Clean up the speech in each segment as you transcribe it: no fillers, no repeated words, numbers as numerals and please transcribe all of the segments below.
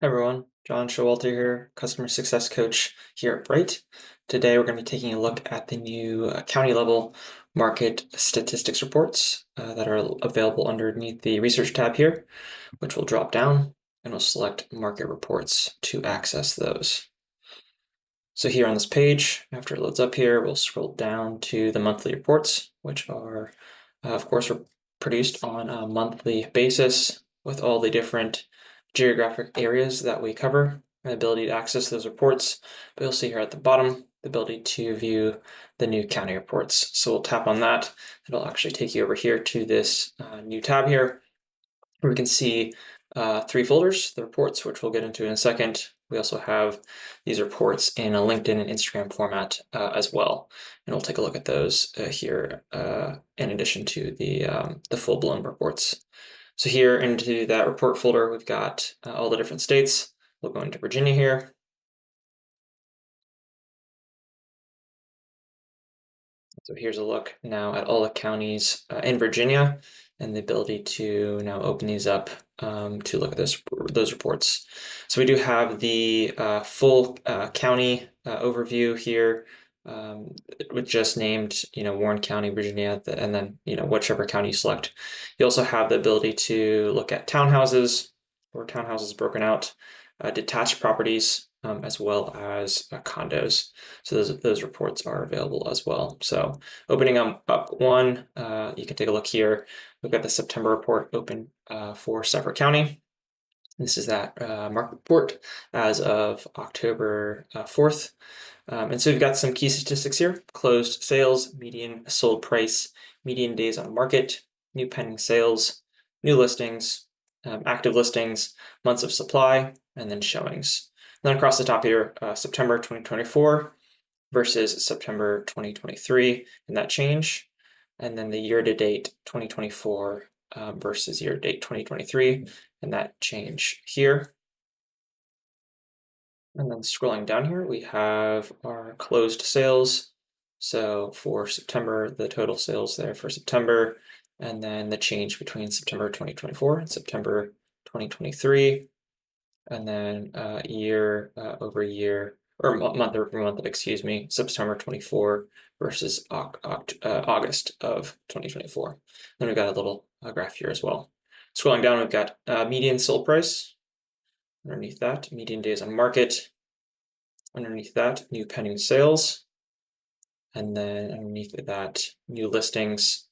Hi everyone, John Showalter here, Customer Success Coach here at Bright. Today we're going to be taking a look at the new county level market statistics reports that are available underneath the Research tab here, which will drop down and we'll select Market Reports to access those. So here on this page, after it loads up here, we'll scroll down to the monthly reports, which are, of course, produced on a monthly basis with all the different geographic areas that we cover, and the ability to access those reports. But you'll see here at the bottom, the ability to view the new county reports. So we'll tap on that. It'll actually take you over here to this new tab here, where we can see three folders, the reports, which we'll get into in a second. We also have these reports in a LinkedIn and Instagram format as well. And we'll take a look at those here in addition to the full-blown reports. So here into that report folder, we've got all the different states. We'll go into Virginia here. So here's a look now at all the counties in Virginia and the ability to now open these up to look at those reports. So we do have the full county overview here, with just named, Warren County, Virginia, and then, whichever county you select. You also have the ability to look at townhouses or townhouses broken out, detached properties, as well as condos. So those reports are available as well. So opening up one, you can take a look here. We've got the September report open for Suffolk County. This is that market report as of October 4th. And so we've got some key statistics here: closed sales, median sold price, median days on market, new pending sales, new listings, active listings, months of supply, and then showings. And then across the top here, September 2024 versus September 2023, and that change. And then the year-to-date 2024 versus year-to-date 2023, and that change here. And then scrolling down here, we have our closed sales. So for September, the total sales there for September, and then the change between September 2024 and September 2023, and then year over year, or month over month, excuse me, September 24 versus August of 2024. Then we've got a little graph here as well. Scrolling down, we've got median sold price. Underneath that, median days on market. Underneath that, new pending sales. And then underneath that, new listings.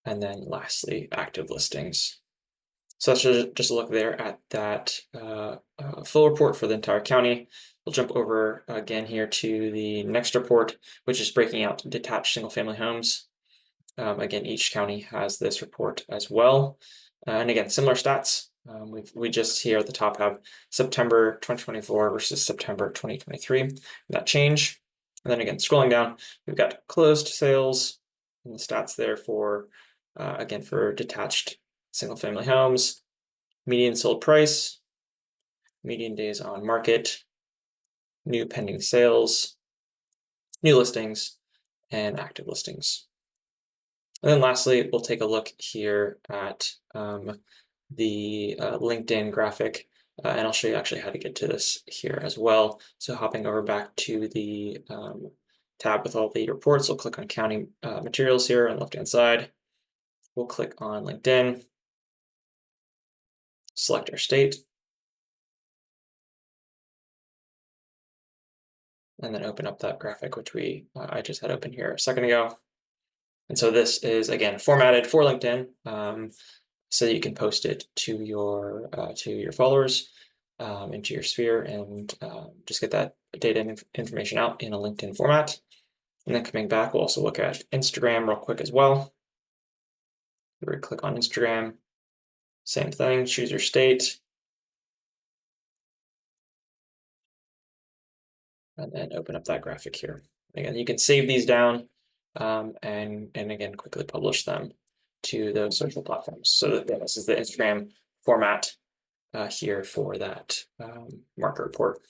And then lastly, active listings. So that's just a look there at that full report for the entire county. We'll jump over again here to the next report, which is breaking out detached single-family homes. Again, each county has this report as well. And again, similar stats. We just here at the top have September 2024 versus September 2023, that change. And then again, scrolling down, we've got closed sales and the stats there for, again, for detached single-family homes, median sold price, median days on market, new pending sales, new listings, and active listings. And then lastly, we'll take a look here at the LinkedIn graphic, and I'll show you actually how to get to this here as well. So hopping over back to the tab with all the reports, we'll click on county materials here on the left-hand side. We'll click on LinkedIn, select our state, and then open up that graphic, which I just had open here a second ago. And so this is, again, formatted for LinkedIn, so that you can post it to your followers, into your sphere, and just get that data and information out in a LinkedIn format. And then coming back, we'll also look at Instagram real quick as well. We click on Instagram, same thing, choose your state, and then open up that graphic here. Again, you can save these down and again, quickly publish them to those social platforms. So this is the Instagram format here for that market report.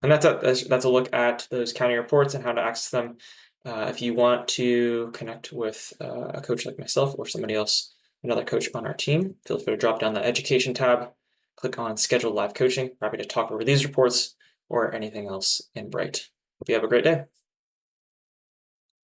And that's a look at those county reports and how to access them. If you want to connect with a coach like myself or somebody else, another coach on our team, feel free to drop down the education tab, click on Schedule Live Coaching. Happy to talk over these reports or anything else in Bright. Hope you have a great day.